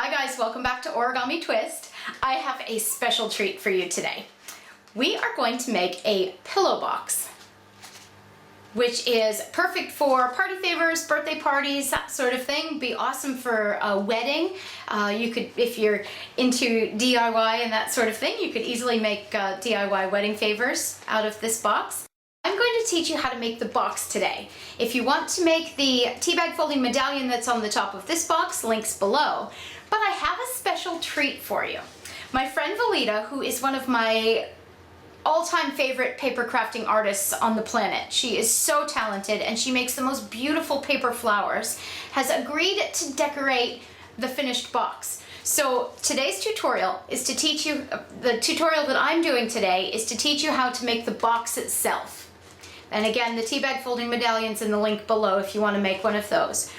Hi guys, welcome back to Origami Twist. I have a special treat for you today. We are going to make a pillow box, which is perfect for party favors, birthday parties, that sort of thing. Be awesome for a wedding. You could, if you're into DIY and that sort of thing, you could easily make DIY wedding favors out of this box. I'm going to teach you how to make the box today. If you want to make the tea bag folding medallion that's on the top of this box, links below. But I have a special treat for you. My friend Valita, who is one of my all-time favorite paper crafting artists on the planet. She is so talented and she makes the most beautiful paper flowers, has agreed to decorate the finished box. So today's tutorial is to teach you, the tutorial that I'm doing today is to teach you how to make the box itself. And again, the tea bag folding medallion's in the link below if you want to make one of those.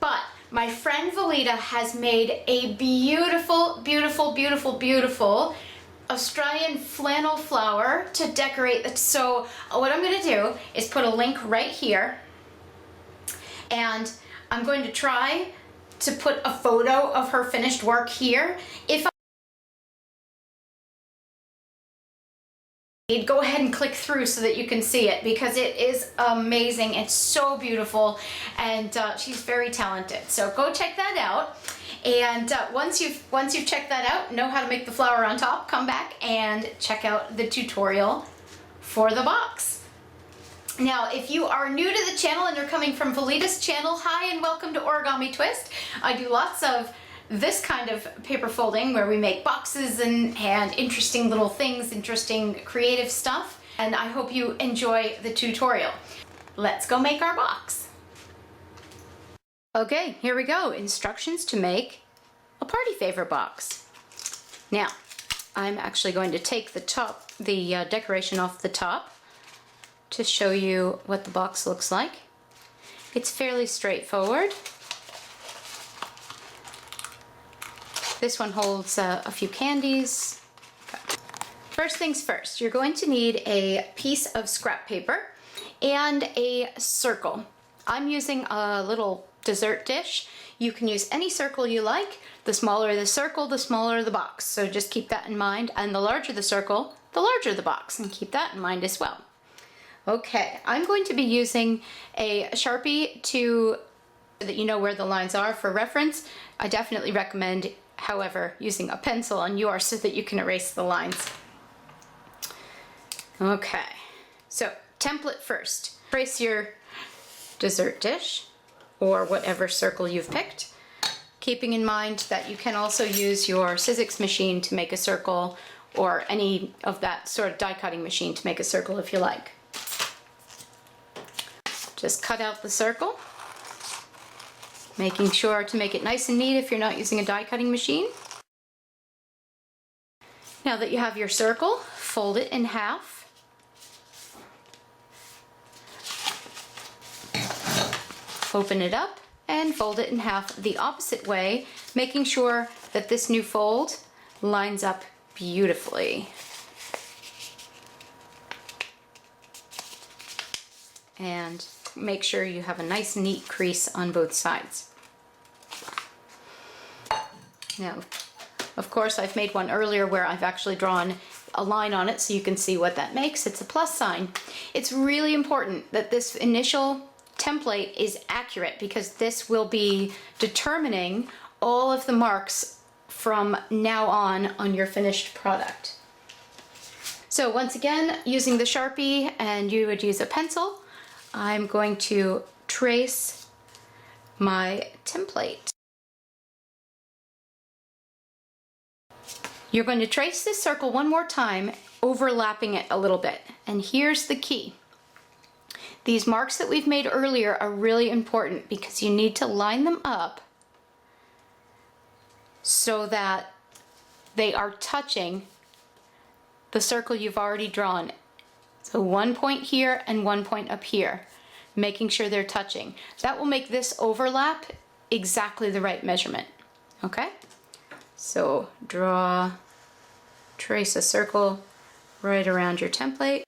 But my friend Valita has made a beautiful, beautiful, beautiful, beautiful Australian flannel flower to decorate it. So what I'm going to do is put a link right here, and I'm going to try to put a photo of her finished work here. If go ahead and click through so that you can see it, because it is amazing. It's so beautiful, and she's very talented. So go check that out. And once you've checked that out, know how to make the flower on top, come back and check out the tutorial for the box. Now, if you are new to the channel and you're coming from Valita's channel, hi and welcome to Origami Twist. I do lots of this kind of paper folding where we make boxes and interesting little things, interesting creative stuff. And I hope you enjoy the tutorial. Let's go make our box. Okay, here we go. Instructions to make a party favor box. Now, I'm actually going to take the decoration off the top to show you what the box looks like. It's fairly straightforward. This one holds a few candies. Okay. First things first, you're going to need a piece of scrap paper and a circle. I'm using a little dessert dish. You can use any circle you like. The smaller the circle, the smaller the box. So just keep that in mind. And the larger the circle, the larger the box. And keep that in mind as well. Okay, I'm going to be using a Sharpie so that you know where the lines are for reference. I definitely recommend, however, using a pencil on yours so that you can erase the lines. Okay, so template first. Trace your dessert dish or whatever circle you've picked, keeping in mind that you can also use your Sizzix machine to make a circle, or any of that sort of die cutting machine to make a circle if you like. Just cut out the circle, making sure to make it nice and neat if you're not using a die cutting machine. Now that you have your circle, fold it in half. Open it up and fold it in half the opposite way, making sure that this new fold lines up beautifully. And make sure you have a nice neat crease on both sides. Now, of course, I've made one earlier where I've actually drawn a line on it so you can see what that makes. It's a plus sign. It's really important that this initial template is accurate, because this will be determining all of the marks from now on your finished product. So once again, using the Sharpie, and you would use a pencil, I'm going to trace my template. You're going to trace this circle one more time, overlapping it a little bit. And here's the key. These marks that we've made earlier are really important, because you need to line them up so that they are touching the circle you've already drawn. So one point here and one point up here, making sure they're touching. That will make this overlap exactly the right measurement. Okay? So trace a circle right around your template.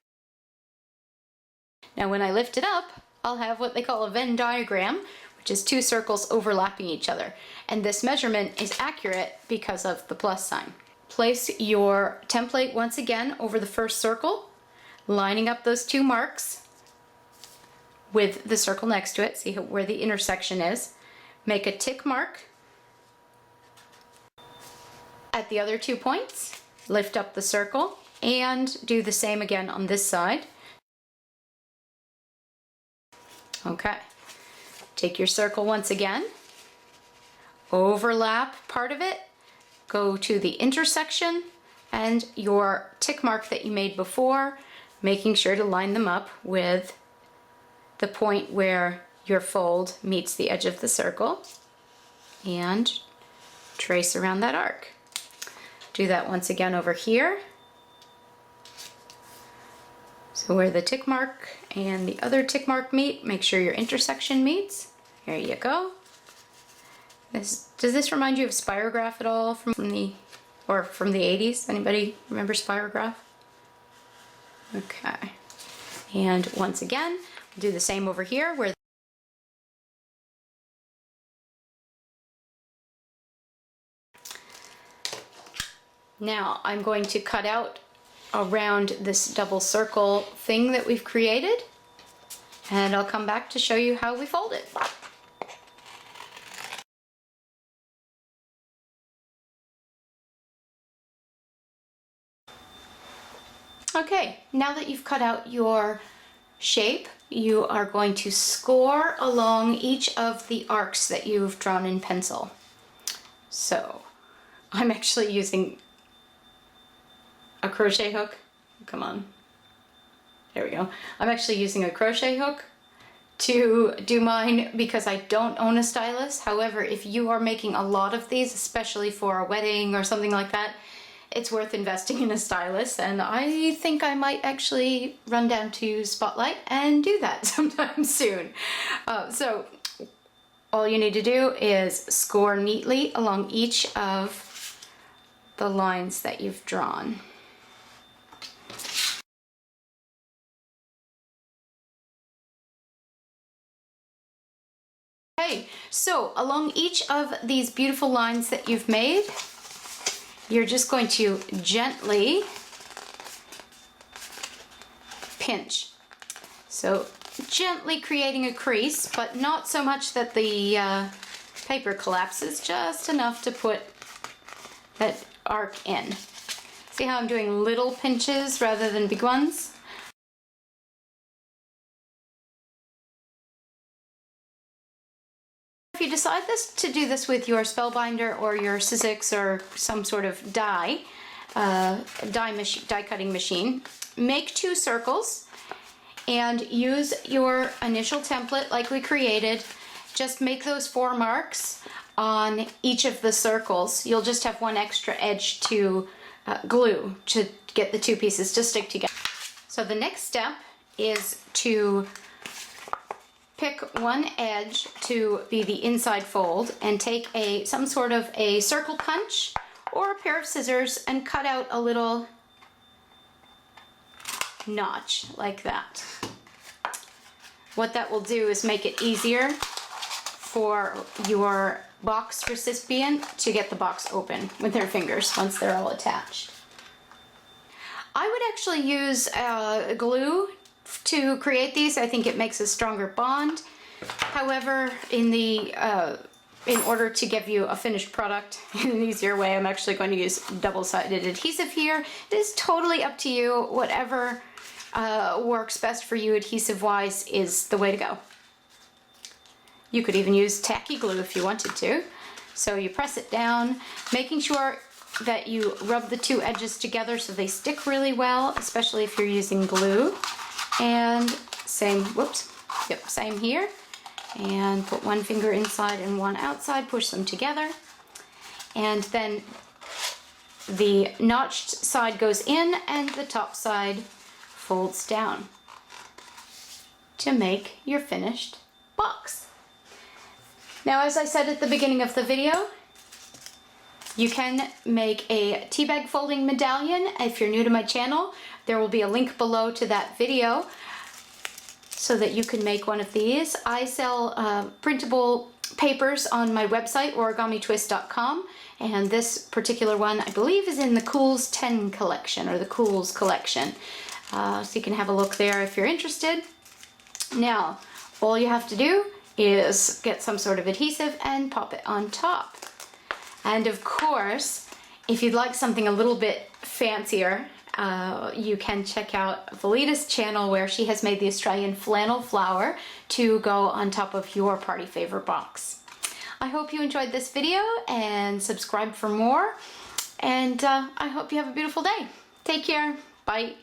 Now when I lift it up, I'll have what they call a Venn diagram, just two circles overlapping each other. And this measurement is accurate because of the plus sign. Place your template once again over the first circle, lining up those two marks with the circle next to it. See where the intersection is. Make a tick mark at the other 2 points. Lift up the circle and do the same again on this side. Okay. Take your circle once again, overlap part of it, go to the intersection and your tick mark that you made before, making sure to line them up with the point where your fold meets the edge of the circle, and trace around that arc. Do that once again over here. So where the tick mark and the other tick mark meet, make sure your intersection meets. Here you go. Does this remind you of Spirograph at all from the 80s? Anybody remember Spirograph? Okay. And once again, we'll do the same over here where now I'm going to cut out around this double circle thing that we've created, and I'll come back to show you how we fold it. Okay, now that you've cut out your shape, you are going to score along each of the arcs that you've drawn in pencil. So I'm actually using a crochet hook. Come on. There we go. I'm actually using a crochet hook to do mine because I don't own a stylus. However, if you are making a lot of these, especially for a wedding or something like that, it's worth investing in a stylus, and I think I might actually run down to Spotlight and do that sometime soon. So all you need to do is score neatly along each of the lines that you've drawn. Okay, so along each of these beautiful lines that you've made, you're just going to gently pinch. So gently creating a crease, but not so much that the paper collapses, just enough to put that arc in. See how I'm doing little pinches rather than big ones? If you decide to do this with your Spellbinder or your Sizzix or some sort of die cutting machine, make 2 circles and use your initial template like we created. Just make those 4 marks on each of the circles. You'll just have one extra edge to glue to get the 2 pieces to stick together. So the next step is to pick one edge to be the inside fold and take some sort of a circle punch or a pair of scissors and cut out a little notch like that. What that will do is make it easier for your box recipient to get the box open with their fingers once they're all attached. I would actually use glue to create these. I think it makes a stronger bond. However, in order to give you a finished product in an easier way, I'm actually going to use double-sided adhesive here. It is totally up to you. Whatever works best for you adhesive-wise is the way to go. You could even use tacky glue if you wanted to. So you press it down, making sure that you rub the 2 edges together so they stick really well, especially if you're using glue. And same here. And put one finger inside and one outside, push them together. And then the notched side goes in and the top side folds down to make your finished box. Now, as I said at the beginning of the video, you can make a tea bag folding medallion. If you're new to my channel, there will be a link below to that video. so that you can make one of these. I sell printable papers on my website, origamitwist.com, and this particular one I believe is in the Cools 10 collection, or the Cools collection. So you can have a look there if you're interested. Now, all you have to do is get some sort of adhesive and pop it on top. And of course, if you'd like something a little bit fancier, you can check out Valita's channel, where she has made the Australian flannel flower to go on top of your party favor box. I hope you enjoyed this video and subscribe for more, and I hope you have a beautiful day. Take care. Bye.